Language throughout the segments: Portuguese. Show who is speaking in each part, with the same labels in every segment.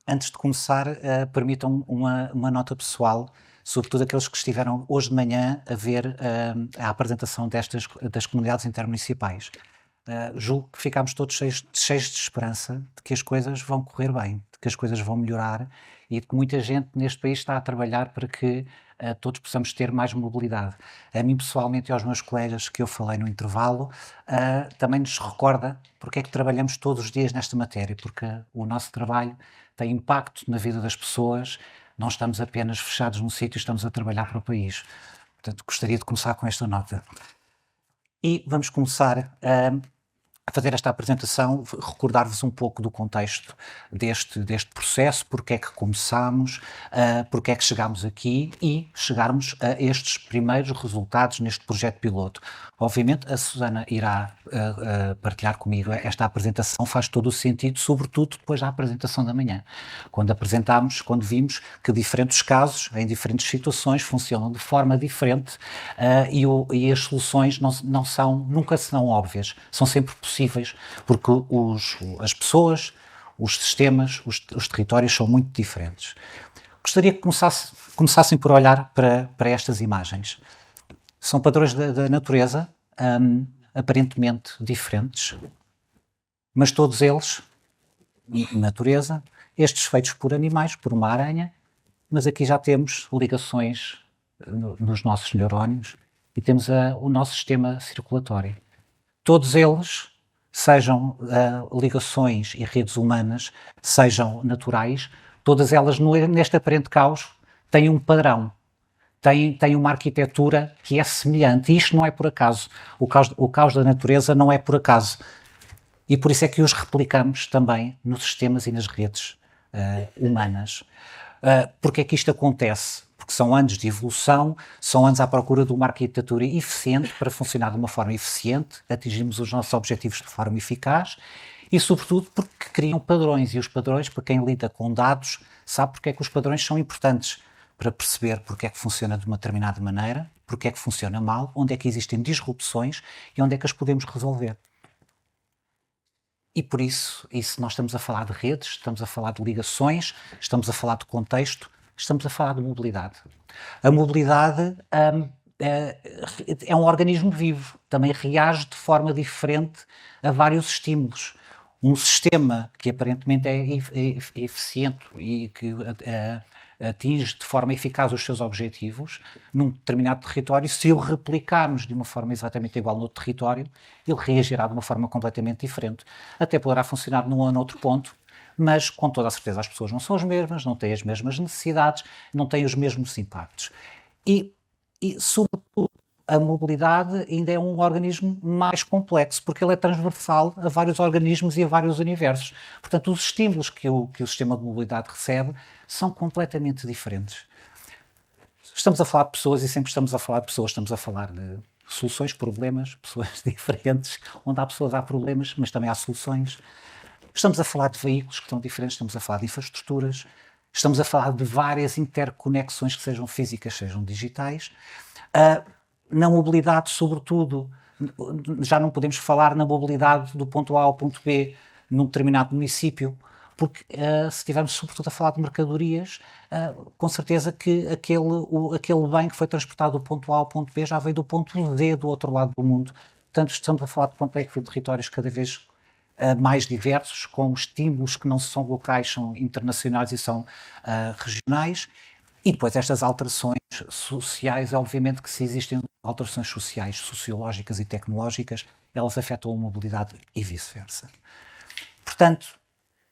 Speaker 1: Antes de começar, permitam uma nota pessoal, sobretudo aqueles que estiveram hoje de manhã a ver a apresentação das comunidades intermunicipais. Julgo que ficámos todos cheios de esperança de que as coisas vão correr bem, de que as coisas vão melhorar e de que muita gente neste país está a trabalhar para que todos possamos ter mais mobilidade. A mim, pessoalmente, e aos meus colegas que eu falei no intervalo, também nos recorda porque é que trabalhamos todos os dias nesta matéria, porque o nosso trabalho tem impacto na vida das pessoas, não estamos apenas fechados num sítio, estamos a trabalhar para o país. Portanto, gostaria de começar com esta nota. E vamos começar a fazer esta apresentação, recordar-vos um pouco do contexto deste processo, porque é que começámos, porque é que chegámos aqui e chegarmos a estes primeiros resultados neste projeto piloto. Obviamente, a Susana irá partilhar comigo esta apresentação, faz todo o sentido, sobretudo depois da apresentação da manhã, quando apresentámos, quando vimos que diferentes casos, em diferentes situações, funcionam de forma diferente e as soluções nunca serão óbvias, são sempre possíveis, porque as pessoas, os sistemas, os territórios são muito diferentes. Gostaria que começassem por olhar para estas imagens. São padrões da natureza, aparentemente diferentes, mas todos eles, natureza, estes feitos por animais, por uma aranha, mas aqui já temos ligações nos nossos neurónios e temos o nosso sistema circulatório. Todos eles, sejam ligações e redes humanas, sejam naturais, todas elas neste aparente caos têm um padrão, têm uma arquitetura que é semelhante, e isto não é por acaso. O caos da natureza não é por acaso. E por isso é que os replicamos também nos sistemas e nas redes humanas. Porque é que isto acontece? Porque são anos de evolução, são anos à procura de uma arquitetura eficiente para funcionar de uma forma eficiente, atingirmos os nossos objetivos de forma eficaz e, sobretudo, porque criam padrões. E os padrões, para quem lida com dados, sabe porque é que os padrões são importantes para perceber porque é que funciona de uma determinada maneira, porque é que funciona mal, onde é que existem disrupções e onde é que as podemos resolver. E por isso, se nós estamos a falar de redes, estamos a falar de ligações, estamos a falar de contexto, estamos a falar de mobilidade. A mobilidade é um organismo vivo, também reage de forma diferente a vários estímulos. Um sistema que aparentemente é eficiente e que atinge de forma eficaz os seus objetivos num determinado território, se o replicarmos de uma forma exatamente igual no território, ele reagirá de uma forma completamente diferente. Até poderá funcionar num ou noutro ponto, mas com toda a certeza as pessoas não são as mesmas, não têm as mesmas necessidades, não têm os mesmos impactos. E sobretudo, a mobilidade ainda é um organismo mais complexo, porque ele é transversal a vários organismos e a vários universos. Portanto, os estímulos que o sistema de mobilidade recebe são completamente diferentes. Estamos a falar de pessoas e sempre estamos a falar de pessoas, estamos a falar de soluções, problemas, pessoas diferentes, onde há pessoas há problemas, mas também há soluções. Estamos a falar de veículos que estão diferentes, estamos a falar de infraestruturas, estamos a falar de várias interconexões que sejam físicas, sejam digitais. Na mobilidade, sobretudo, já não podemos falar na mobilidade do ponto A ao ponto B num determinado município, porque se estivermos sobretudo a falar de mercadorias, com certeza que aquele bem que foi transportado do ponto A ao ponto B já veio do ponto D do outro lado do mundo. Portanto, estamos a falar de complexos territórios cada vez mais diversos, com estímulos que não são locais, são internacionais e são regionais. E depois estas alterações sociais, obviamente que se existem alterações sociais, sociológicas e tecnológicas, elas afetam a mobilidade e vice-versa. Portanto,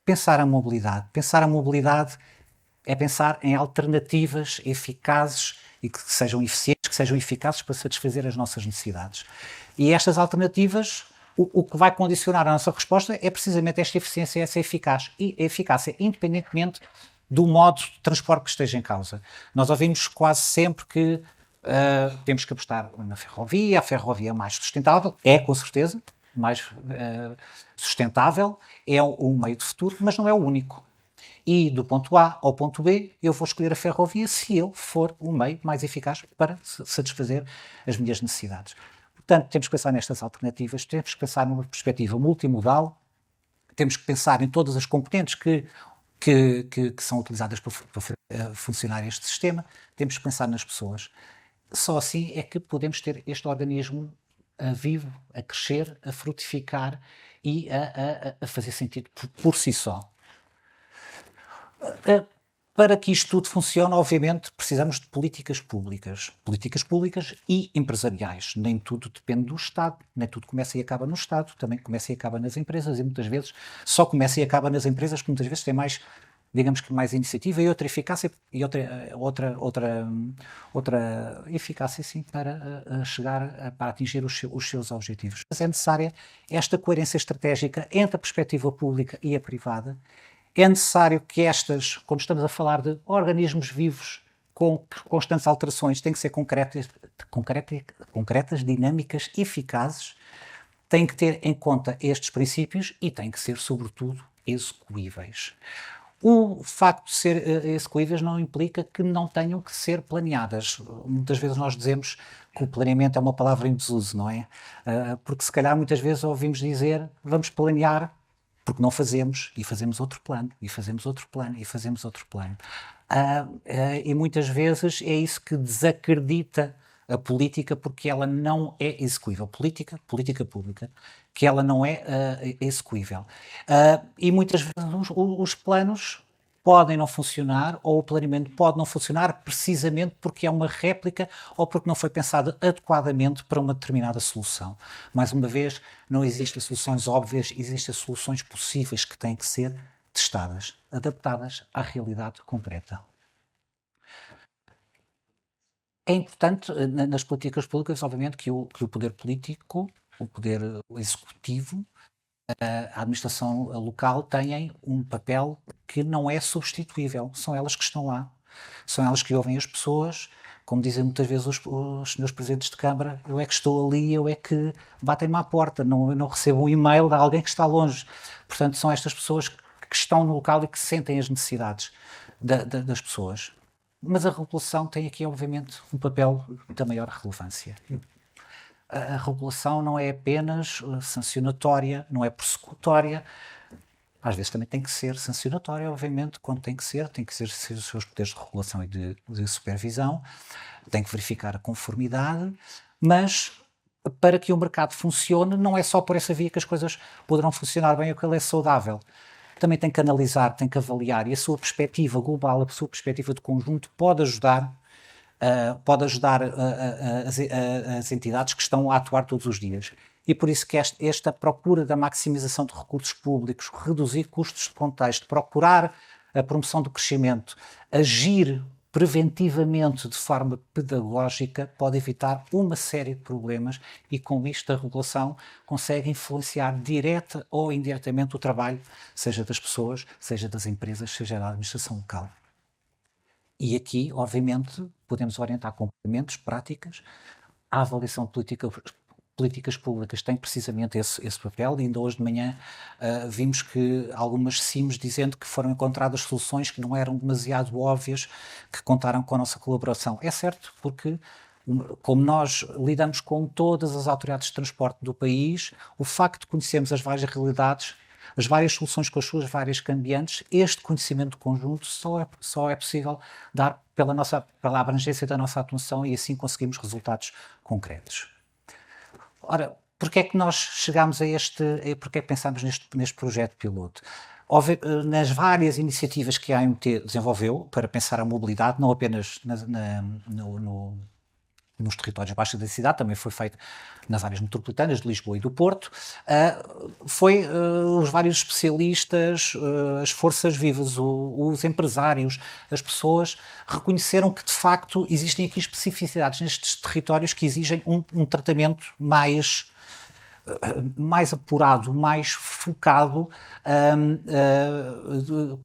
Speaker 1: pensar a mobilidade é pensar em alternativas eficazes e que sejam eficientes, que sejam eficazes para satisfazer as nossas necessidades. E estas alternativas, o que vai condicionar a nossa resposta é precisamente esta eficiência e essa eficácia, independentemente do modo de transporte que esteja em causa. Nós ouvimos quase sempre que temos que apostar na ferrovia, a ferrovia mais sustentável, é com certeza mais sustentável, é um meio de futuro, mas não é o único. E do ponto A ao ponto B, eu vou escolher a ferrovia se ele for o meio mais eficaz para satisfazer as minhas necessidades. Portanto, temos que pensar nestas alternativas, temos que pensar numa perspectiva multimodal, temos que pensar em todas as componentes que que são utilizadas para funcionar este sistema, temos que pensar nas pessoas. Só assim é que podemos ter este organismo vivo, a crescer, a frutificar e a fazer sentido por si só. Para que isto tudo funcione, obviamente, precisamos de políticas públicas e empresariais. Nem tudo depende do Estado, nem tudo começa e acaba no Estado, também começa e acaba nas empresas, e muitas vezes só começa e acaba nas empresas, que muitas vezes têm mais, digamos que mais iniciativa e outra eficácia, e outra eficácia, sim, para chegar, para atingir os seus objetivos. Mas é necessária esta coerência estratégica entre a perspectiva pública e a privada. É necessário que estas, como estamos a falar de organismos vivos com constantes alterações, têm que ser concretas, dinâmicas, eficazes, têm que ter em conta estes princípios e têm que ser, sobretudo, execuíveis. O facto de ser execuíveis não implica que não tenham que ser planeadas. Muitas vezes nós dizemos que o planeamento é uma palavra em desuso, não é? Porque se calhar muitas vezes ouvimos dizer vamos planear porque não fazemos, e fazemos outro plano, e fazemos outro plano, e fazemos outro plano. E muitas vezes é isso que desacredita a política, porque ela não é execuível. Política pública, que ela não é execuível. E muitas vezes os planos podem não funcionar, ou o planeamento pode não funcionar precisamente porque é uma réplica ou porque não foi pensado adequadamente para uma determinada solução. Mais uma vez, não existem soluções óbvias, existem soluções possíveis que têm que ser testadas, adaptadas à realidade concreta. É importante, nas políticas públicas, obviamente, que o poder político, o poder executivo, a administração local têm um papel que não é substituível. São elas que estão lá. São elas que ouvem as pessoas. Como dizem muitas vezes os senhores presidentes de Câmara, eu é que estou ali, eu é que batem-me à porta, eu não recebo um e-mail de alguém que está longe. Portanto, são estas pessoas que estão no local e que sentem as necessidades das pessoas. Mas a regulação tem aqui, obviamente, um papel da maior relevância. A regulação não é apenas sancionatória, não é persecutória. Às vezes também tem que ser sancionatória, obviamente, quando tem que ser exercer os seus poderes de regulação e de supervisão, tem que verificar a conformidade, mas para que o mercado funcione, não é só por essa via que as coisas poderão funcionar bem ou que ele é saudável. Também tem que analisar, tem que avaliar, e a sua perspectiva global, a sua perspectiva de conjunto pode ajudar as entidades que estão a atuar todos os dias. E por isso que esta procura da maximização de recursos públicos, reduzir custos de contexto, procurar a promoção do crescimento, agir preventivamente de forma pedagógica, pode evitar uma série de problemas e com isto a regulação consegue influenciar direta ou indiretamente o trabalho, seja das pessoas, seja das empresas, seja da administração local. E aqui, obviamente, podemos orientar comportamentos, práticas. A avaliação de políticas públicas tem precisamente esse papel, e ainda hoje de manhã vimos que algumas CIMs dizendo que foram encontradas soluções que não eram demasiado óbvias, que contaram com a nossa colaboração. É certo, porque como nós lidamos com todas as autoridades de transporte do país, o facto de conhecermos as várias realidades, as várias soluções com as suas várias cambiantes, este conhecimento conjunto só é possível dar pela abrangência da nossa atuação, e assim conseguimos resultados concretos. Ora, porque é que nós chegámos porque é que pensámos neste projeto piloto? Nas várias iniciativas que a AMT desenvolveu para pensar a mobilidade, não apenas nos territórios baixos da cidade, também foi feito nas áreas metropolitanas de Lisboa e do Porto, os vários especialistas, as forças vivas, os empresários, as pessoas reconheceram que de facto existem aqui especificidades nestes territórios que exigem um tratamento mais apurado, mais focado,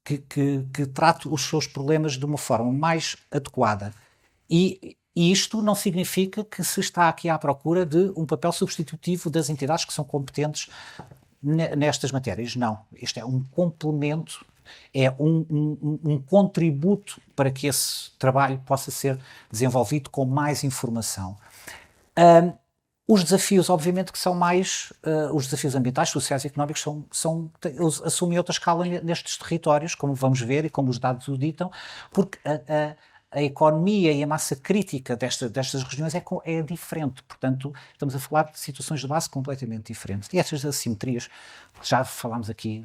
Speaker 1: que trate os seus problemas de uma forma mais adequada. E isto não significa que se está aqui à procura de um papel substitutivo das entidades que são competentes nestas matérias. Não. Isto é um complemento, é um contributo para que esse trabalho possa ser desenvolvido com mais informação. Os desafios, obviamente, que são mais, os desafios ambientais, sociais e económicos eles assumem outra escala nestes territórios, como vamos ver e como os dados o ditam, porque a economia e a massa crítica destas regiões é diferente. Portanto, estamos a falar de situações de base completamente diferentes. E essas assimetrias, já falámos aqui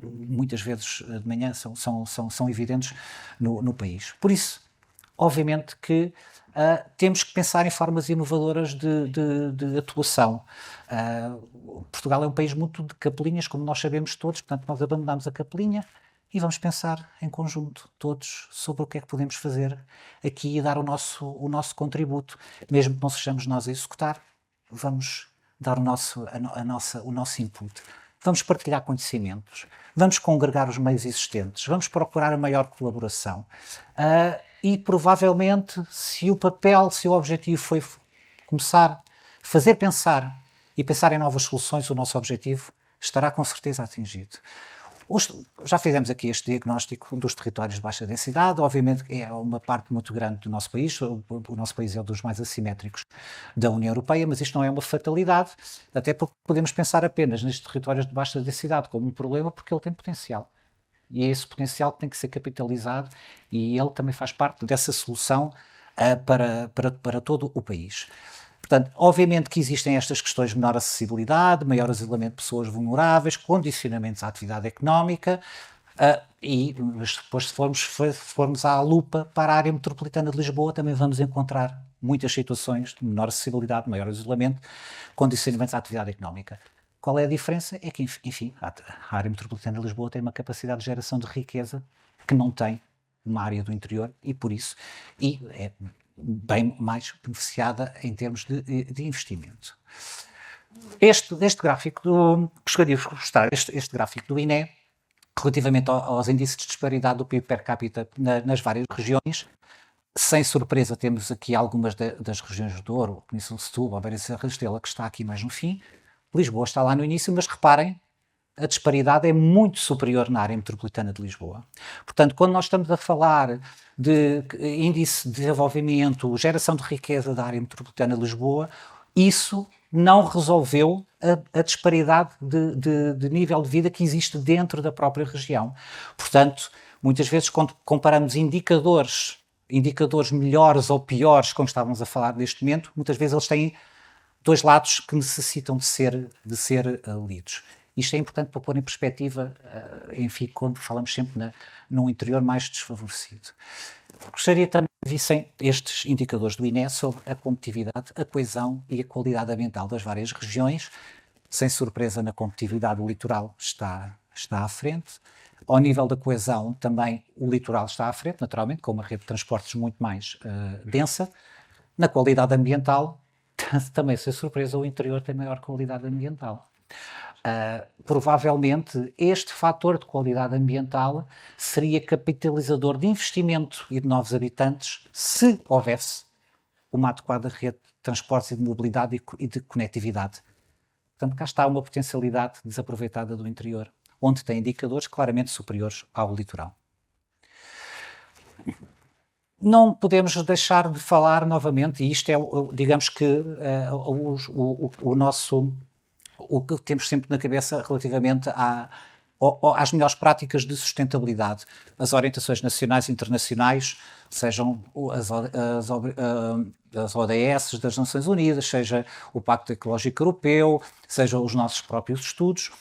Speaker 1: muitas vezes de manhã, são evidentes no país. Por isso, obviamente que temos que pensar em formas inovadoras de atuação. Portugal é um país muito de capelinhas, como nós sabemos todos, portanto, nós abandonamos a capelinha e vamos pensar em conjunto, todos, sobre o que é que podemos fazer aqui e dar o nosso contributo. Mesmo que não sejamos nós a executar, vamos dar o nosso input. Vamos partilhar conhecimentos, vamos congregar os meios existentes, vamos procurar a maior colaboração. E provavelmente, se o objetivo foi começar a fazer pensar e pensar em novas soluções, o nosso objetivo estará com certeza atingido. Já fizemos aqui este diagnóstico dos territórios de baixa densidade, obviamente é uma parte muito grande do nosso país, o nosso país é um dos mais assimétricos da União Europeia, mas isto não é uma fatalidade, até porque podemos pensar apenas nestes territórios de baixa densidade como um problema, porque ele tem potencial. E é esse potencial que tem que ser capitalizado e ele também faz parte dessa solução para todo o país. Portanto, obviamente que existem estas questões de menor acessibilidade, maior isolamento de pessoas vulneráveis, condicionamentos à atividade económica, mas depois se formos à lupa para a área metropolitana de Lisboa, também vamos encontrar muitas situações de menor acessibilidade, maior isolamento, condicionamentos à atividade económica. Qual é a diferença? É que, enfim, a área metropolitana de Lisboa tem uma capacidade de geração de riqueza que não tem uma área do interior e por isso é bem mais beneficiada em termos de investimento. Este gráfico, gostaria de mostrar este gráfico do INE, relativamente aos índices de disparidade do PIB per capita nas várias regiões. Sem surpresa, temos aqui algumas das regiões do Douro, Península de Setúbal, a Beira Serra da Estrela, que está aqui mais no fim. Lisboa está lá no início, mas reparem, a disparidade é muito superior na área metropolitana de Lisboa. Portanto, quando nós estamos a falar de índice de desenvolvimento, geração de riqueza da área metropolitana de Lisboa, isso não resolveu a disparidade de nível de vida que existe dentro da própria região. Portanto, muitas vezes, quando comparamos indicadores melhores ou piores, como estávamos a falar neste momento, muitas vezes eles têm dois lados que necessitam de ser lidos. Isto é importante para pôr em perspectiva, enfim, quando falamos sempre num interior mais desfavorecido. Gostaria também que vissem estes indicadores do INE sobre a competitividade, a coesão e a qualidade ambiental das várias regiões. Sem surpresa, na competitividade, o litoral está à frente. Ao nível da coesão, também o litoral está à frente, naturalmente, com uma rede de transportes muito mais densa. Na qualidade ambiental, também, sem surpresa, o interior tem maior qualidade ambiental. Provavelmente este fator de qualidade ambiental seria capitalizador de investimento e de novos habitantes se houvesse uma adequada rede de transportes e de mobilidade e de conectividade. Portanto, cá está uma potencialidade desaproveitada do interior, onde tem indicadores claramente superiores ao litoral. Não podemos deixar de falar novamente, e isto é, digamos que, o que temos sempre na cabeça relativamente às melhores práticas de sustentabilidade. As orientações nacionais e internacionais, sejam as ODS das Nações Unidas, seja o Pacto Ecológico Europeu, sejam os nossos próprios estudos,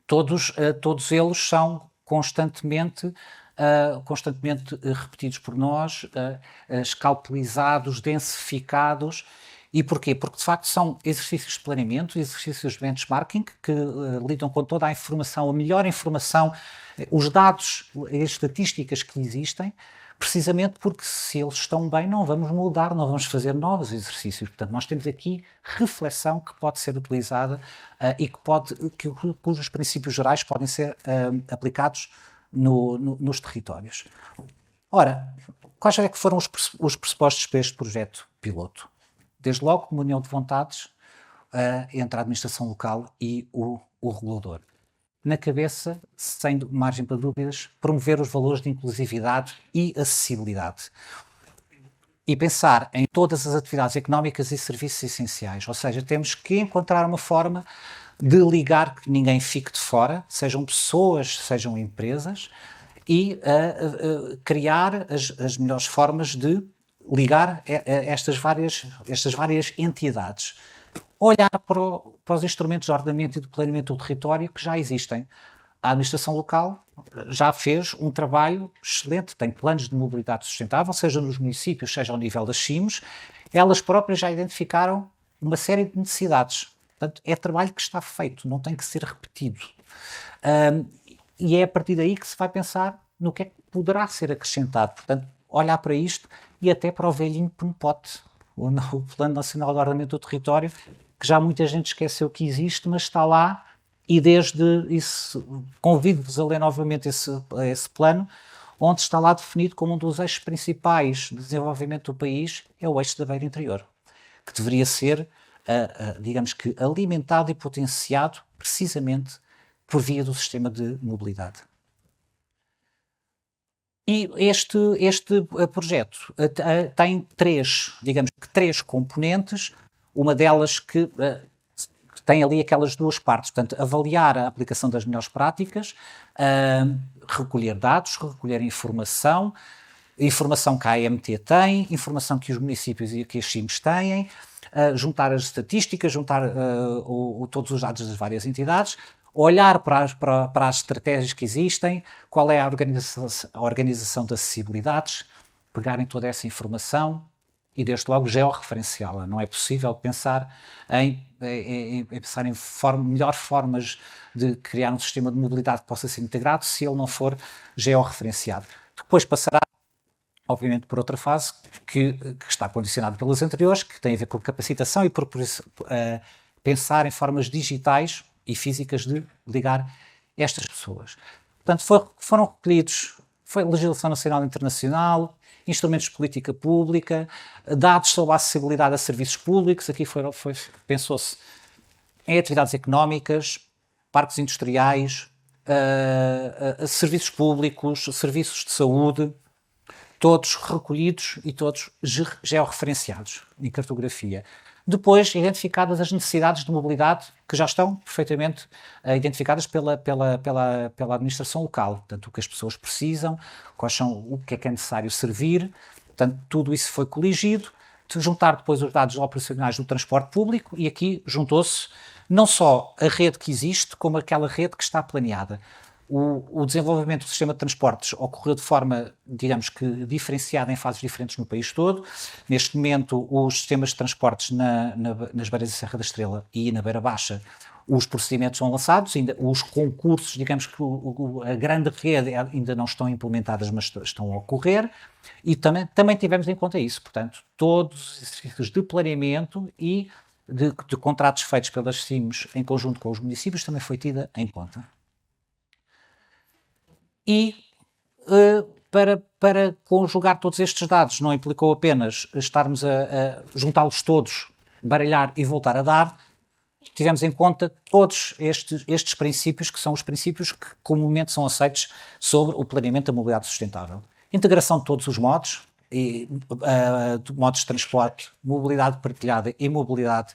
Speaker 1: todos eles são constantemente repetidos por nós, escalpelizados, densificados. E porquê? Porque, de facto, são exercícios de planeamento, exercícios de benchmarking, que lidam com toda a informação, a melhor informação, os dados, as estatísticas que existem, precisamente porque se eles estão bem, não vamos mudar, não vamos fazer novos exercícios. Portanto, nós temos aqui reflexão que pode ser utilizada e cujos princípios gerais podem ser aplicados nos territórios. Ora, quais é que foram os pressupostos para este projeto piloto? Desde logo, uma união de vontades entre a administração local e o regulador. Na cabeça, sem margem para dúvidas, promover os valores de inclusividade e acessibilidade. e pensar em todas as atividades económicas e serviços essenciais. Ou seja, temos que encontrar uma forma de ligar que ninguém fique de fora, sejam pessoas, sejam empresas, e criar as melhores formas de ligar estas várias entidades. Olhar para os instrumentos de ordenamento e de planeamento do território que já existem. A administração local já fez um trabalho excelente, tem planos de mobilidade sustentável, seja nos municípios, seja ao nível das CIMs, elas próprias já identificaram uma série de necessidades. Portanto, é trabalho que está feito, não tem que ser repetido. E é a partir daí que se vai pensar no que é que poderá ser acrescentado. Portanto, olhar para isto e até para o velhinho Penopote, o Plano Nacional de Ordenamento do Território, que já muita gente esqueceu que existe, mas está lá. E desde isso, convido-vos a ler novamente esse plano, onde está lá definido como um dos eixos principais de desenvolvimento do país, é o eixo da beira interior, que deveria ser, digamos que, alimentado e potenciado precisamente por via do sistema de mobilidade. E este projeto tem três componentes, uma delas que tem ali aquelas duas partes, portanto, avaliar a aplicação das melhores práticas, recolher dados, recolher informação que a AMT tem, informação que os municípios e que as CIMs têm, juntar as estatísticas, juntar todos os dados das várias entidades, olhar para as estratégias que existem, qual é a organização das acessibilidades, pegarem toda essa informação e, desde logo, georreferenciá-la. Não é possível pensar em melhores formas de criar um sistema de mobilidade que possa ser integrado se ele não for georreferenciado. Depois passará, obviamente, por outra fase que está condicionada pelas anteriores, que tem a ver com capacitação e por pensar em formas digitais e físicas de ligar estas pessoas. Portanto, foram recolhidos, foi legislação nacional e internacional, instrumentos de política pública, dados sobre a acessibilidade a serviços públicos, aqui pensou-se em atividades económicas, parques industriais, serviços públicos, serviços de saúde, todos recolhidos e todos georreferenciados em cartografia. Depois, identificadas as necessidades de mobilidade que já estão perfeitamente identificadas pela administração local. Portanto, o que as pessoas precisam, o que é necessário servir. Portanto, tudo isso foi coligido. Juntar depois os dados operacionais do transporte público e aqui juntou-se não só a rede que existe, como aquela rede que está planeada. O desenvolvimento do sistema de transportes ocorreu de forma, digamos que, diferenciada em fases diferentes no país todo. Neste momento, os sistemas de transportes nas beiras da Serra da Estrela e na Beira Baixa, os procedimentos são lançados, ainda os concursos, digamos que a grande rede ainda não estão implementadas, mas estão a ocorrer, e também tivemos em conta isso. Portanto, todos os exercícios de planeamento e de contratos feitos pelas CIMs em conjunto com os municípios também foi tida em conta. E para conjugar todos estes dados não implicou apenas estarmos a juntá-los todos, baralhar e voltar a dar. Tivemos em conta todos estes princípios, que são os princípios que comumente são aceitos sobre o planeamento da mobilidade sustentável. Integração de todos os modos, modos de transporte, mobilidade partilhada e mobilidade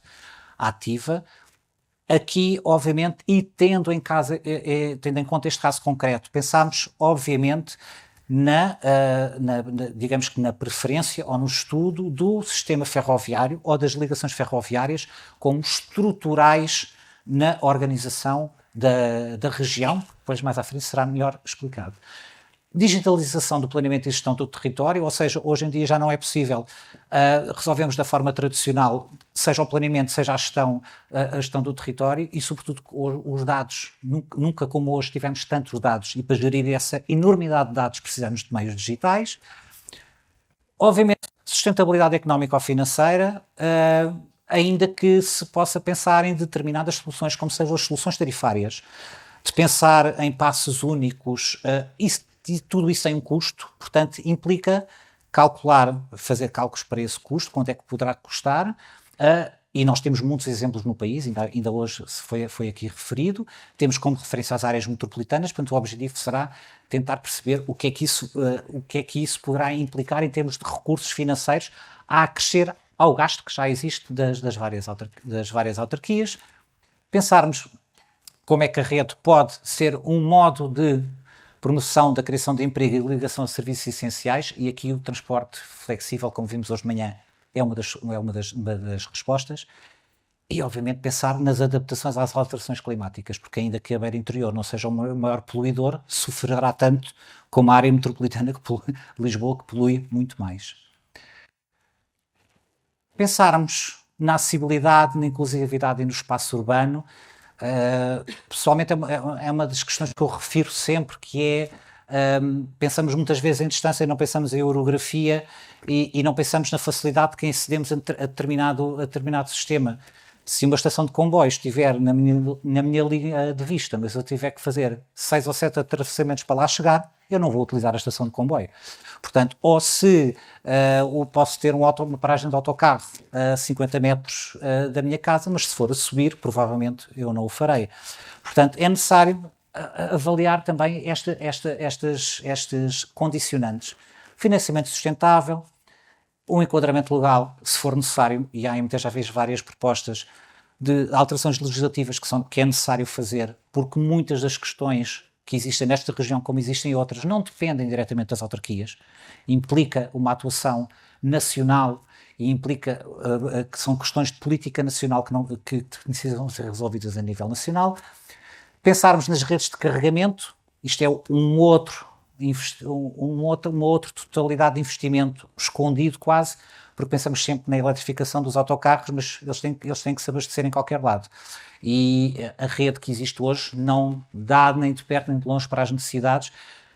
Speaker 1: ativa. Aqui, obviamente, e tendo em conta este caso concreto, pensámos, obviamente, digamos que na preferência ou no estudo do sistema ferroviário ou das ligações ferroviárias como estruturais na organização da região, depois mais à frente será melhor explicado. Digitalização do planeamento e gestão do território, ou seja, hoje em dia já não é possível resolvermos da forma tradicional, seja o planeamento, seja a gestão do território e, sobretudo, os dados. Nunca como hoje tivemos tantos dados e para gerir essa enormidade de dados precisamos de meios digitais. Obviamente, sustentabilidade económica ou financeira, ainda que se possa pensar em determinadas soluções, como sejam as soluções tarifárias, de pensar em passos únicos, e tudo isso tem um custo, portanto, implica fazer cálculos para esse custo, quanto é que poderá custar, e nós temos muitos exemplos no país, ainda hoje foi aqui referido, temos como referência as áreas metropolitanas, portanto o objetivo será tentar perceber o que é que isso poderá implicar em termos de recursos financeiros a acrescer ao gasto que já existe das várias autarquias, pensarmos como é que a rede pode ser um modo de promoção da criação de emprego e ligação a serviços essenciais, e aqui o transporte flexível, como vimos hoje de manhã, é uma das respostas. E, obviamente, pensar nas adaptações às alterações climáticas, porque ainda que a beira interior não seja o maior poluidor, sofrerá tanto como a área metropolitana de Lisboa, que polui muito mais. Pensarmos na acessibilidade, na inclusividade e no espaço urbano, pessoalmente é uma das questões que eu refiro sempre, que é, pensamos muitas vezes em distância e não pensamos em orografia e não pensamos na facilidade de que acedemos a determinado sistema. Se uma estação de comboio estiver na minha linha de vista, mas eu tiver que fazer 6 ou 7 atravessamentos para lá chegar, eu não vou utilizar a estação de comboio. Portanto, ou se posso ter uma paragem de autocarro a 50 metros da minha casa, mas se for a subir, provavelmente eu não o farei. Portanto, é necessário avaliar também estes condicionantes. Financiamento sustentável, um enquadramento legal, se for necessário, e a AMT já fez várias propostas de alterações legislativas que é necessário fazer, porque muitas das questões que existem nesta região, como existem em outras, não dependem diretamente das autarquias, implica uma atuação nacional e implica que são questões de política nacional que precisam ser resolvidas a nível nacional. Pensarmos nas redes de carregamento, isto é uma outra totalidade de investimento escondido quase, porque pensamos sempre na eletrificação dos autocarros, mas eles têm que se abastecer em qualquer lado. E a rede que existe hoje não dá nem de perto nem de longe para as necessidades,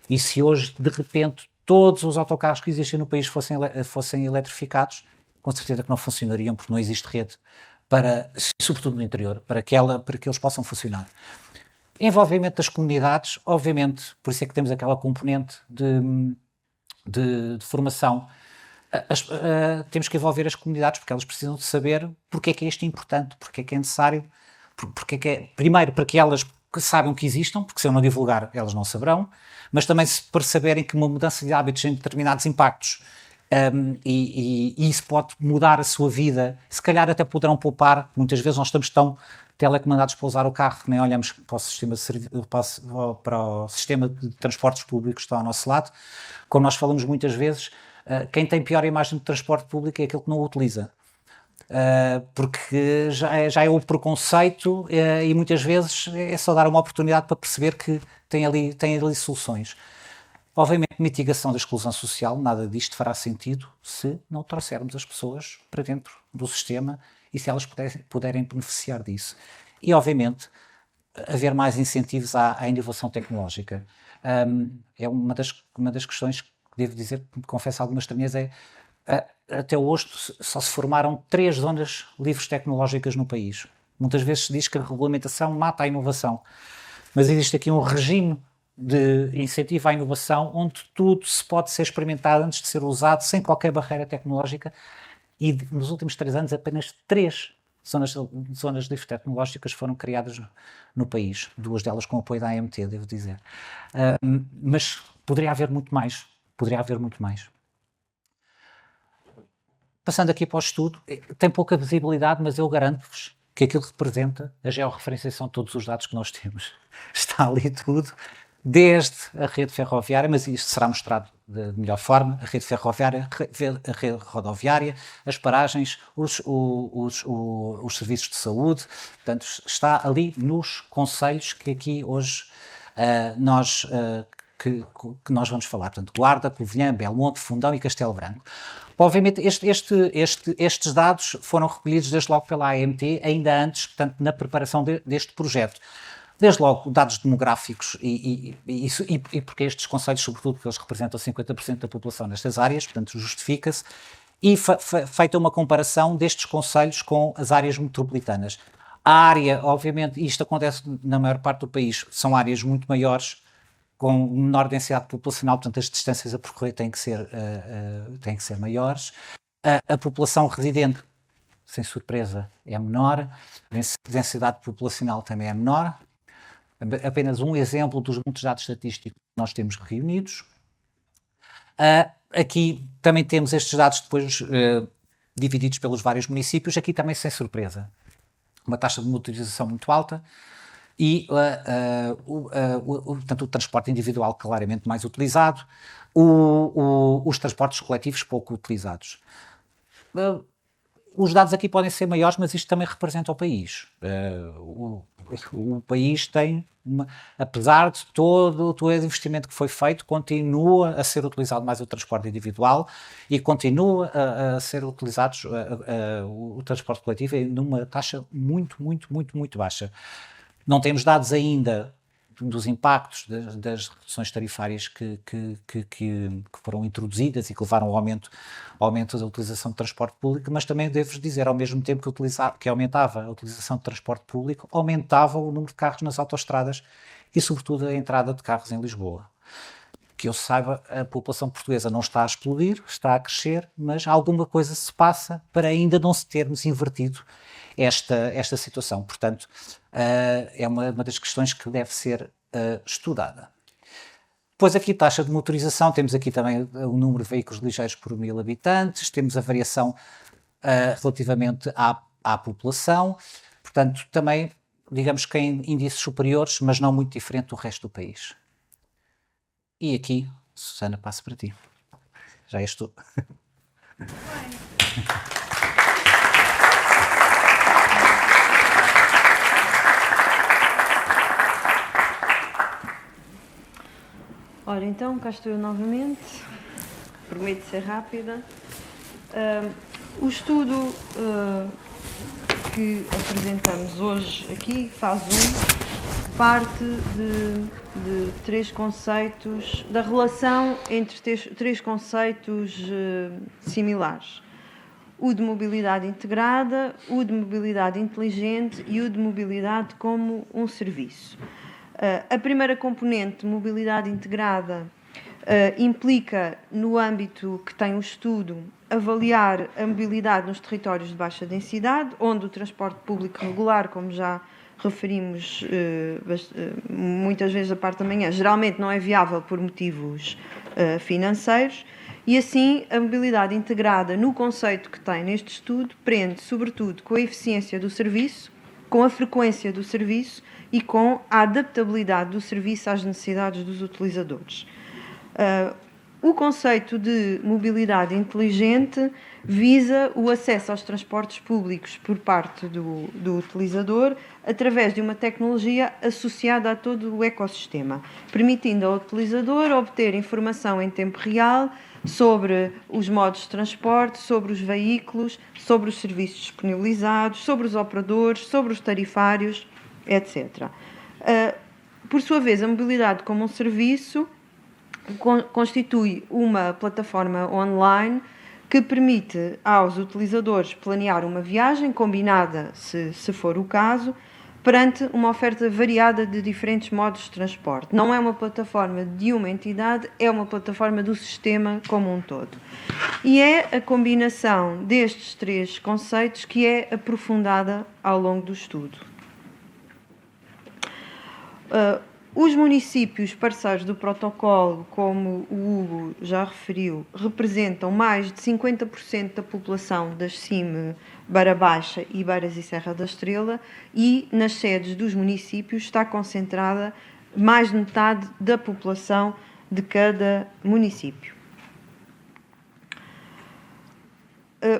Speaker 1: e se hoje, de repente, todos os autocarros que existem no país fossem eletrificados, com certeza que não funcionariam, porque não existe rede, sobretudo no interior, para que eles possam funcionar. Envolvimento das comunidades, obviamente, por isso é que temos aquela componente de formação. Temos que envolver as comunidades, porque elas precisam de saber porque é que é isto importante, porque é que é necessário, primeiro para que elas saibam que existam, porque se eu não divulgar elas não saberão, mas também para saberem que uma mudança de hábitos tem determinados impactos, e isso pode mudar a sua vida, se calhar até poderão poupar. Muitas vezes nós estamos tão telecomandados para usar o carro que nem olhamos para o sistema de transportes públicos que está ao nosso lado. Como nós falamos muitas vezes, quem tem pior imagem de transporte público é aquele que não o utiliza. Porque já é o preconceito, e muitas vezes é só dar uma oportunidade para perceber que tem ali soluções. Obviamente, mitigação da exclusão social, nada disto fará sentido se não trouxermos as pessoas para dentro do sistema e se elas puderem beneficiar disso. E, obviamente, haver mais incentivos à inovação tecnológica. É uma das questões que devo dizer, confesso algumas estranhezas, até hoje só se formaram 3 zonas livres tecnológicas no país. Muitas vezes se diz que a regulamentação mata a inovação, mas existe aqui um regime de incentivo à inovação onde tudo se pode ser experimentado antes de ser usado sem qualquer barreira tecnológica, e nos últimos 3 anos apenas 3 zonas livres tecnológicas foram criadas no país, 2 delas com apoio da AMT, devo dizer. Mas poderia haver muito mais. Passando aqui para o estudo, tem pouca visibilidade, mas eu garanto-vos que aquilo que representa a georreferenciação de todos os dados que nós temos. Está ali tudo, desde a rede ferroviária, mas isto será mostrado de melhor forma, a rede ferroviária, a rede rodoviária, as paragens, os serviços de saúde. Portanto, está ali nos concelhos que aqui hoje que nós vamos falar. Portanto, Guarda, Covilhã, Belmonte, Fundão e Castelo Branco. Obviamente, estes dados foram recolhidos desde logo pela AMT, ainda antes, portanto, na preparação deste projeto. Desde logo, dados demográficos e porque estes concelhos, sobretudo, porque eles representam 50% da população nestas áreas, portanto, justifica-se, e feita uma comparação destes concelhos com as áreas metropolitanas. A área, obviamente, isto acontece na maior parte do país, são áreas muito maiores, com menor densidade populacional, portanto as distâncias a percorrer têm que ser maiores. A população residente sem surpresa, é menor, a densidade populacional também é menor. Apenas um exemplo dos muitos dados estatísticos que nós temos reunidos. Aqui também temos estes dados depois divididos pelos vários municípios, aqui também sem surpresa. Uma taxa de motorização muito alta e portanto, o transporte individual claramente mais utilizado, os transportes coletivos pouco utilizados. Os dados aqui podem ser maiores, mas isto também representa o país. O país tem, apesar de todo o investimento que foi feito, continua a ser utilizado mais o transporte individual e continua a ser utilizado o transporte coletivo numa taxa muito, muito, muito, muito baixa. Não temos dados ainda dos impactos das reduções tarifárias que foram introduzidas e que levaram ao aumento da utilização de transporte público, mas também devo dizer, ao mesmo tempo que aumentava a utilização de transporte público, aumentava o número de carros nas autoestradas e, sobretudo, a entrada de carros em Lisboa. Que eu saiba, a população portuguesa não está a explodir, está a crescer, mas alguma coisa se passa para ainda não se termos invertido esta situação. Portanto, é uma das questões que deve ser estudada. Depois aqui a taxa de motorização, temos aqui também o número de veículos ligeiros por 1000 habitantes, temos a variação relativamente à população, portanto também, digamos que em índices superiores, mas não muito diferente do resto do país. E aqui, Susana, passo para ti. Já és tu.
Speaker 2: Ora, então, cá estou eu novamente, prometo ser rápida. O estudo que apresentamos hoje aqui, fase 1, parte de três conceitos, da relação entre três conceitos similares. O de mobilidade integrada, o de mobilidade inteligente e o de mobilidade como um serviço. A primeira componente, mobilidade integrada, implica, no âmbito que tem o estudo, avaliar a mobilidade nos territórios de baixa densidade, onde o transporte público regular, como já referimos muitas vezes da parte da manhã, geralmente não é viável por motivos financeiros, e assim a mobilidade integrada, no conceito que tem neste estudo, prende sobretudo com a eficiência do serviço, com a frequência do serviço e com a adaptabilidade do serviço às necessidades dos utilizadores. O conceito de mobilidade inteligente visa o acesso aos transportes públicos por parte do utilizador através de uma tecnologia associada a todo o ecossistema, permitindo ao utilizador obter informação em tempo real sobre os modos de transporte, sobre os veículos, sobre os serviços disponibilizados, sobre os operadores, sobre os tarifários, etc. Por sua vez, a mobilidade como um serviço constitui uma plataforma online que permite aos utilizadores planear uma viagem combinada, se for o caso, perante uma oferta variada de diferentes modos de transporte. Não é uma plataforma de uma entidade, é uma plataforma do sistema como um todo. E é a combinação destes três conceitos que é aprofundada ao longo do estudo. Os municípios parceiros do protocolo, como o Hugo já referiu, representam mais de 50% da população das CIM Beira Baixa e Beiras e Serra da Estrela, e nas sedes dos municípios está concentrada mais de metade da população de cada município.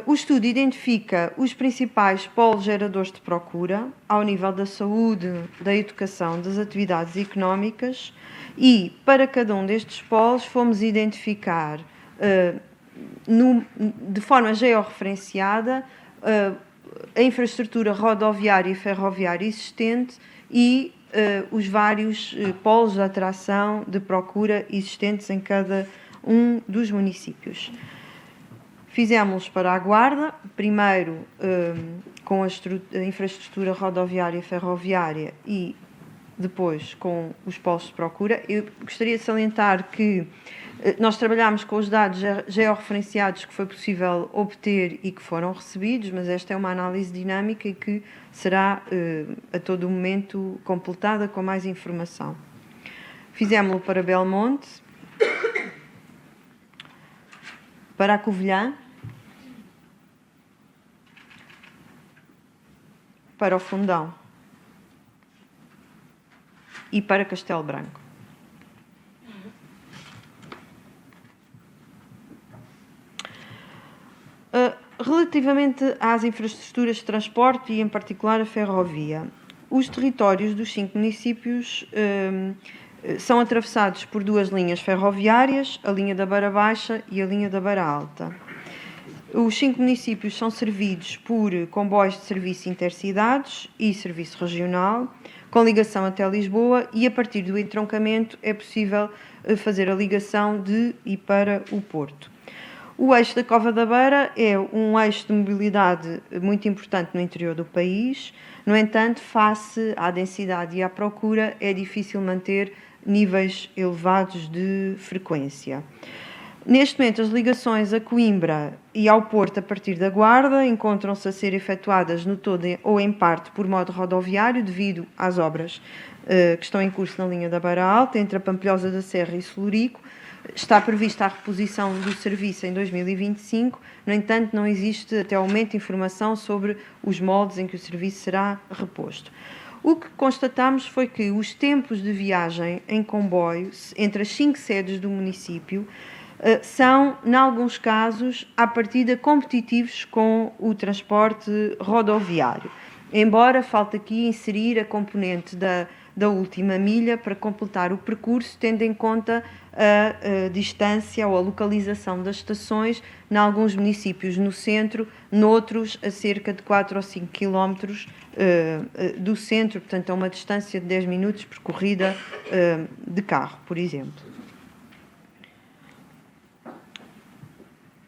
Speaker 2: O estudo identifica os principais polos geradores de procura ao nível da saúde, da educação, das atividades económicas, e para cada um destes polos fomos identificar de forma georreferenciada a infraestrutura rodoviária e ferroviária existente e os vários polos de atração de procura existentes em cada um dos municípios. Fizemos para a Guarda, primeiro com a infraestrutura rodoviária e ferroviária e depois com os postos de procura. Eu gostaria de salientar que Nós trabalhámos com os dados georreferenciados que foi possível obter e que foram recebidos, mas esta é uma análise dinâmica e que será a todo momento completada com mais informação. Fizemos-lo para Belmonte, para a Covilhã, para o Fundão e para Castelo Branco. Relativamente às infraestruturas de transporte e, em particular, a ferrovia, os territórios dos 5 municípios são atravessados por 2 linhas ferroviárias, a linha da Beira Baixa e a linha da Beira Alta. Os 5 municípios são servidos por comboios de serviço intercidades e serviço regional, com ligação até Lisboa, e a partir do entroncamento é possível fazer a ligação de e para o Porto. O eixo da Cova da Beira é um eixo de mobilidade muito importante no interior do país. No entanto, face à densidade e à procura, é difícil manter níveis elevados de frequência. Neste momento, as ligações a Coimbra e ao Porto a partir da Guarda encontram-se a ser efetuadas no todo ou em parte por modo rodoviário, devido às obras que estão em curso na linha da Beira Alta, entre a Pampilhosa da Serra e Celurico. Está prevista a reposição do serviço em 2025, no entanto, não existe até ao momento informação sobre os moldes em que o serviço será reposto. O que constatamos foi que os tempos de viagem em comboio entre as 5 sedes do município são, em alguns casos, à partida competitivos com o transporte rodoviário, embora falte aqui inserir a componente da última milha para completar o percurso, tendo em conta a distância ou a localização das estações, em alguns municípios no centro, noutros a cerca de 4 ou 5 quilómetros do centro, portanto, a uma distância de 10 minutos percorrida de carro, por exemplo.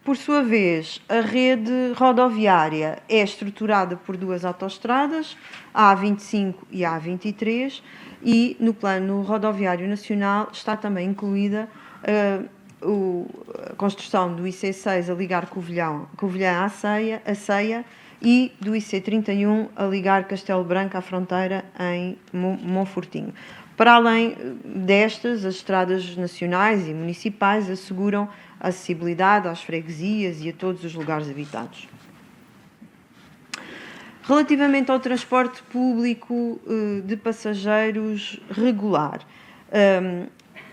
Speaker 2: Por sua vez, a rede rodoviária é estruturada por 2 autoestradas, a A25 e a A23, e no plano rodoviário nacional está também incluída a construção do IC6 a ligar Covilhã à Ceia e do IC31 a ligar Castelo Branco à fronteira em Monfortinho. Para além destas, as estradas nacionais e municipais asseguram a acessibilidade às freguesias e a todos os lugares habitados. Relativamente ao transporte público de passageiros regular,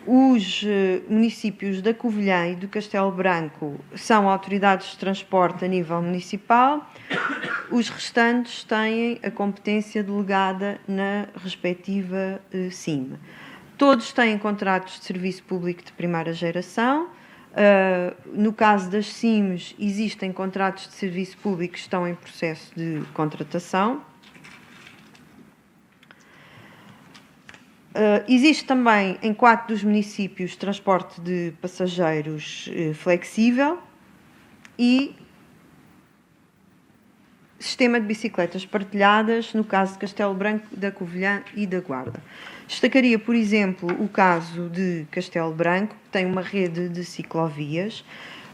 Speaker 2: os municípios da Covilhã e do Castelo Branco são autoridades de transporte a nível municipal, os restantes têm a competência delegada na respectiva CIM. Todos têm contratos de serviço público de primeira geração. No caso das CIMs, existem contratos de serviço público que estão em processo de contratação. Existe também, em 4 dos municípios, transporte de passageiros flexível e sistema de bicicletas partilhadas, no caso de Castelo Branco, da Covilhã e da Guarda. Destacaria, por exemplo, o caso de Castelo Branco, que tem uma rede de ciclovias,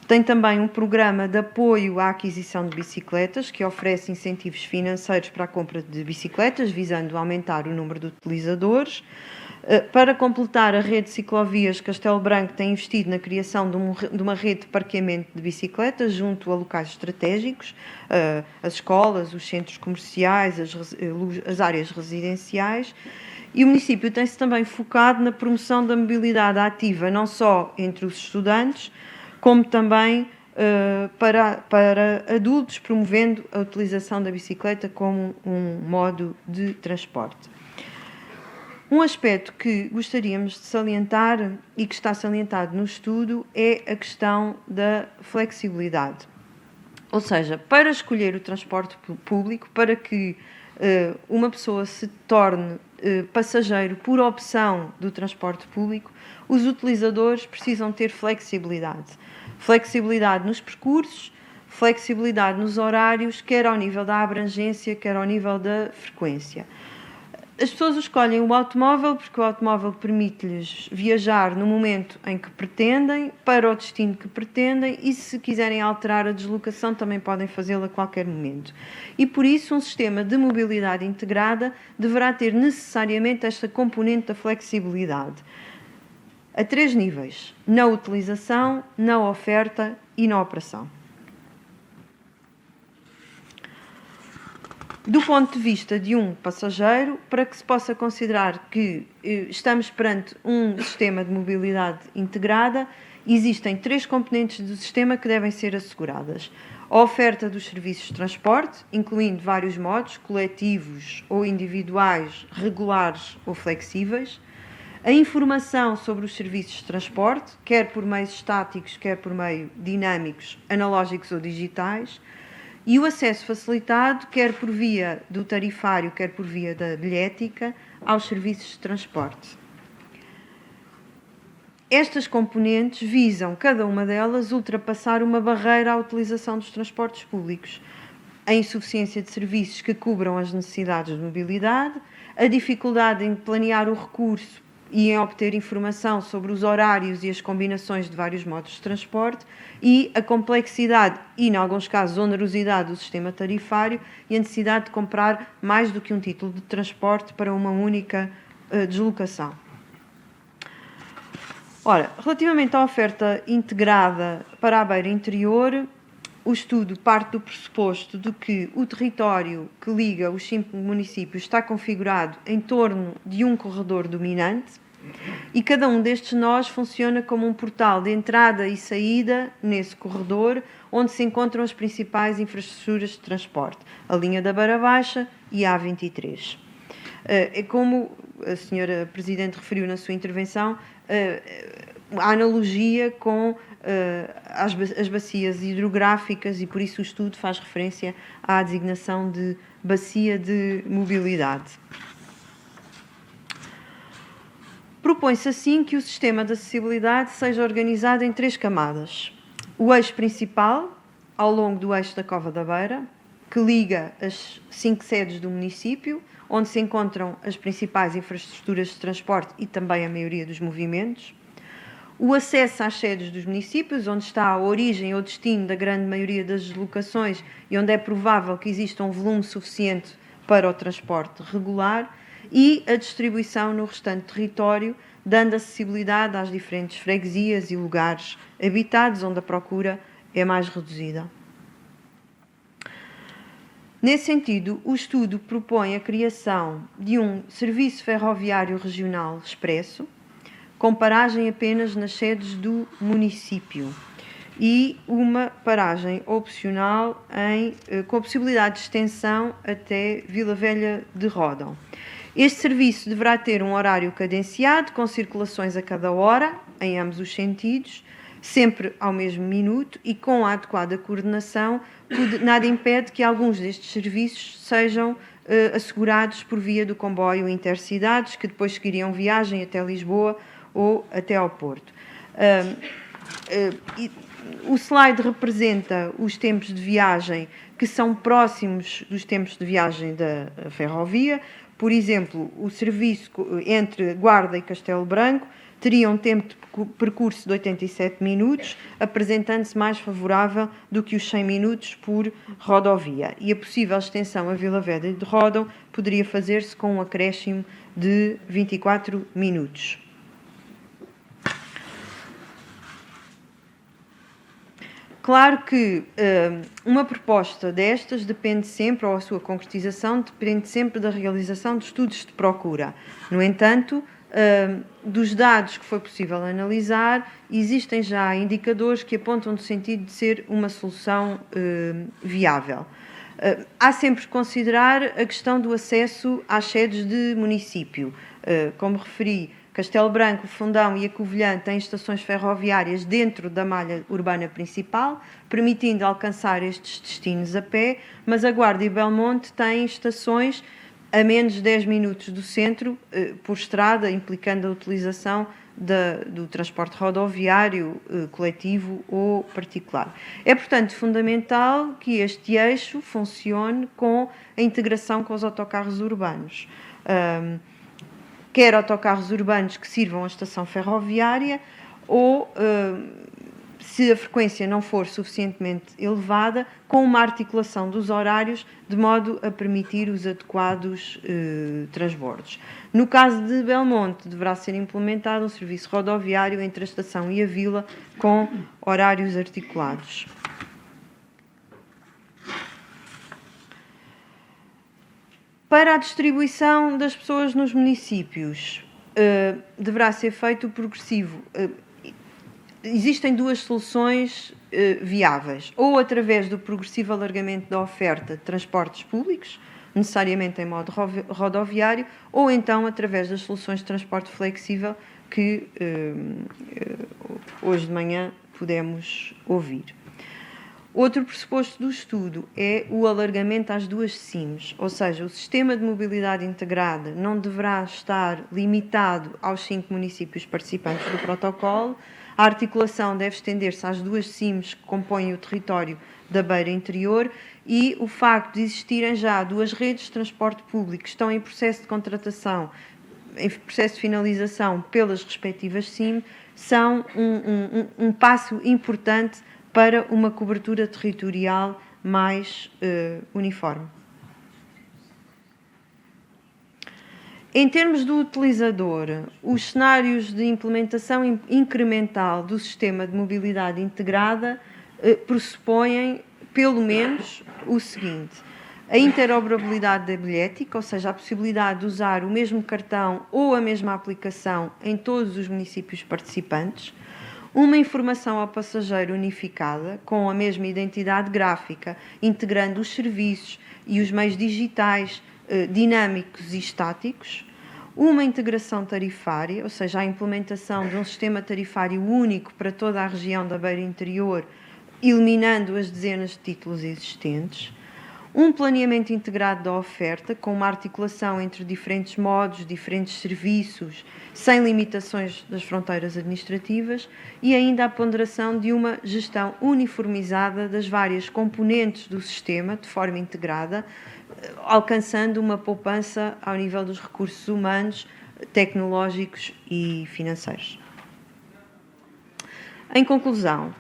Speaker 2: tem também um programa de apoio à aquisição de bicicletas, que oferece incentivos financeiros para a compra de bicicletas, visando aumentar o número de utilizadores. Para completar a rede de ciclovias, Castelo Branco tem investido na criação de uma rede de parqueamento de bicicletas junto a locais estratégicos, as escolas, os centros comerciais, as áreas residenciais. E o município tem-se também focado na promoção da mobilidade ativa, não só entre os estudantes, como também para adultos, promovendo a utilização da bicicleta como um modo de transporte. Um aspecto que gostaríamos de salientar e que está salientado no estudo é a questão da flexibilidade. Ou seja, para escolher o transporte público, para que uma pessoa se torne passageiro por opção do transporte público, os utilizadores precisam ter flexibilidade. Flexibilidade nos percursos, flexibilidade nos horários, quer ao nível da abrangência, quer ao nível da frequência. As pessoas escolhem o automóvel porque o automóvel permite-lhes viajar no momento em que pretendem, para o destino que pretendem, e se quiserem alterar a deslocação também podem fazê-lo a qualquer momento. E por isso um sistema de mobilidade integrada deverá ter necessariamente esta componente da flexibilidade. A 3 níveis: na utilização, na oferta e na operação. Do ponto de vista de um passageiro, para que se possa considerar que estamos perante um sistema de mobilidade integrada, existem 3 componentes do sistema que devem ser asseguradas. A oferta dos serviços de transporte, incluindo vários modos, coletivos ou individuais, regulares ou flexíveis. A informação sobre os serviços de transporte, quer por meios estáticos, quer por meio dinâmicos, analógicos ou digitais. E o acesso facilitado, quer por via do tarifário, quer por via da bilhética, aos serviços de transporte. Estas componentes visam, cada uma delas, ultrapassar uma barreira à utilização dos transportes públicos, a insuficiência de serviços que cubram as necessidades de mobilidade, a dificuldade em planear o recurso e em obter informação sobre os horários e as combinações de vários modos de transporte, e a complexidade e, em alguns casos, onerosidade do sistema tarifário e a necessidade de comprar mais do que um título de transporte para uma única deslocação. Ora, relativamente à oferta integrada para a beira interior, o estudo parte do pressuposto de que o território que liga os 5 municípios está configurado em torno de um corredor dominante e cada um destes nós funciona como um portal de entrada e saída nesse corredor, onde se encontram as principais infraestruturas de transporte, a linha da Beira Baixa e a A23. É como a senhora Presidente referiu na sua intervenção, a analogia com as bacias hidrográficas, e por isso o estudo faz referência à designação de bacia de mobilidade. Propõe-se assim que o sistema de acessibilidade seja organizado em 3 camadas. O eixo principal, ao longo do eixo da Cova da Beira, que liga as 5 sedes do município, onde se encontram as principais infraestruturas de transporte e também a maioria dos movimentos. O acesso às sedes dos municípios, onde está a origem ou destino da grande maioria das deslocações e onde é provável que exista um volume suficiente para o transporte regular, e a distribuição no restante território, dando acessibilidade às diferentes freguesias e lugares habitados onde a procura é mais reduzida. Nesse sentido, o estudo propõe a criação de um serviço ferroviário regional expresso, com paragem apenas nas sedes do município, e uma paragem opcional com a possibilidade de extensão até Vila Velha de Ródão. Este serviço deverá ter um horário cadenciado, com circulações a cada hora, em ambos os sentidos, sempre ao mesmo minuto e com a adequada coordenação. Nada impede que alguns destes serviços sejam assegurados por via do comboio intercidades, que depois seguiriam viagem até Lisboa ou até ao Porto. O slide representa os tempos de viagem que são próximos dos tempos de viagem da ferrovia. Por exemplo, o serviço entre Guarda e Castelo Branco teria um tempo de percurso de 87 minutos, apresentando-se mais favorável do que os 100 minutos por rodovia. E a possível extensão a Vila Velha de Ródão poderia fazer-se com um acréscimo de 24 minutos. Claro que uma proposta destas depende sempre, ou a sua concretização, depende sempre da realização de estudos de procura. No entanto, dos dados que foi possível analisar, existem já indicadores que apontam no sentido de ser uma solução viável. Há sempre que considerar a questão do acesso às sedes de município. Como referi, Castelo Branco, Fundão e a Covilhã têm estações ferroviárias dentro da malha urbana principal, permitindo alcançar estes destinos a pé, mas a Guarda e Belmonte têm estações a menos de 10 minutos do centro, por estrada, implicando a utilização do transporte rodoviário, coletivo ou particular. É, portanto, fundamental que este eixo funcione com a integração com os autocarros urbanos. quer autocarros urbanos que sirvam a estação ferroviária, ou, se a frequência não for suficientemente elevada, com uma articulação dos horários de modo a permitir os adequados transbordos. No caso de Belmonte, deverá ser implementado um serviço rodoviário entre a estação e a vila com horários articulados. Para a distribuição das pessoas nos municípios, deverá ser feito o progressivo. Existem duas soluções viáveis, ou através do progressivo alargamento da oferta de transportes públicos, necessariamente em modo rodoviário, ou então através das soluções de transporte flexível que hoje de manhã pudemos ouvir. Outro pressuposto do estudo é o alargamento às duas SIMs, ou seja, o sistema de mobilidade integrada não deverá estar limitado aos 5 municípios participantes do protocolo. A articulação deve estender-se às duas SIMs que compõem o território da beira interior, e o facto de existirem já duas redes de transporte público que estão em processo de contratação, em processo de finalização pelas respectivas SIM, são um passo importante para uma cobertura territorial mais uniforme. Em termos do utilizador, os cenários de implementação incremental do sistema de mobilidade integrada pressupõem, pelo menos, o seguinte: a interoperabilidade da bilhética, ou seja, a possibilidade de usar o mesmo cartão ou a mesma aplicação em todos os municípios participantes, uma informação ao passageiro unificada, com a mesma identidade gráfica, integrando os serviços e os meios digitais, dinâmicos e estáticos, uma integração tarifária, ou seja, a implementação de um sistema tarifário único para toda a região da beira interior, eliminando as dezenas de títulos existentes, um planeamento integrado da oferta, com uma articulação entre diferentes modos, diferentes serviços, sem limitações das fronteiras administrativas, e ainda a ponderação de uma gestão uniformizada das várias componentes do sistema, de forma integrada, alcançando uma poupança ao nível dos recursos humanos, tecnológicos e financeiros. Em conclusão,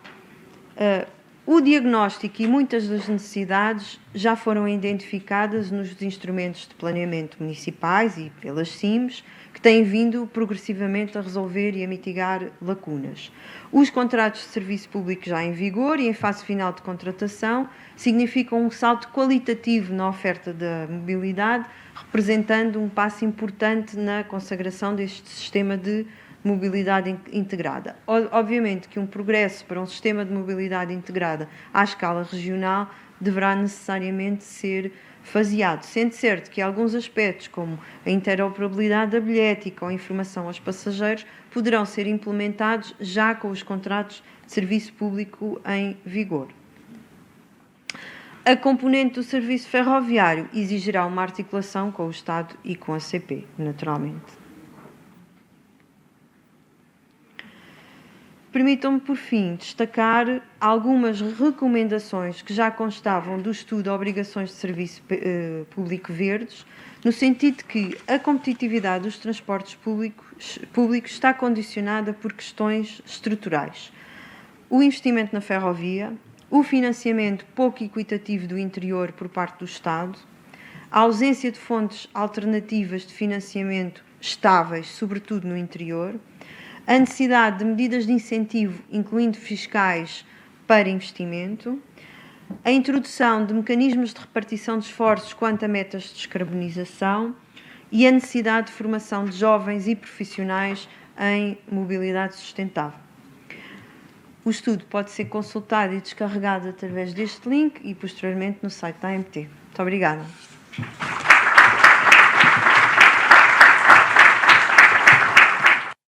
Speaker 2: o diagnóstico e muitas das necessidades já foram identificadas nos instrumentos de planeamento municipais e pelas SIMs, que têm vindo progressivamente a resolver e a mitigar lacunas. Os contratos de serviço público já em vigor e em fase final de contratação significam um salto qualitativo na oferta da mobilidade, representando um passo importante na consagração deste sistema de mobilidade integrada. Obviamente que um progresso para um sistema de mobilidade integrada à escala regional deverá necessariamente ser faseado, sendo certo que alguns aspectos, como a interoperabilidade da bilhética ou a informação aos passageiros, poderão ser implementados já com os contratos de serviço público em vigor. A componente do serviço ferroviário exigirá uma articulação com o Estado e com a CP, naturalmente. Permitam-me, por fim, destacar algumas recomendações que já constavam do estudo Obrigações de Serviço Público Verdes, no sentido de que a competitividade dos transportes públicos está condicionada por questões estruturais. O investimento na ferrovia, o financiamento pouco equitativo do interior por parte do Estado, a ausência de fontes alternativas de financiamento estáveis, sobretudo no interior, a necessidade de medidas de incentivo, incluindo fiscais, para investimento, a introdução de mecanismos de repartição de esforços quanto a metas de descarbonização e a necessidade de formação de jovens e profissionais em mobilidade sustentável. O estudo pode ser consultado e descarregado através deste link e, posteriormente, no site da AMT. Muito obrigada.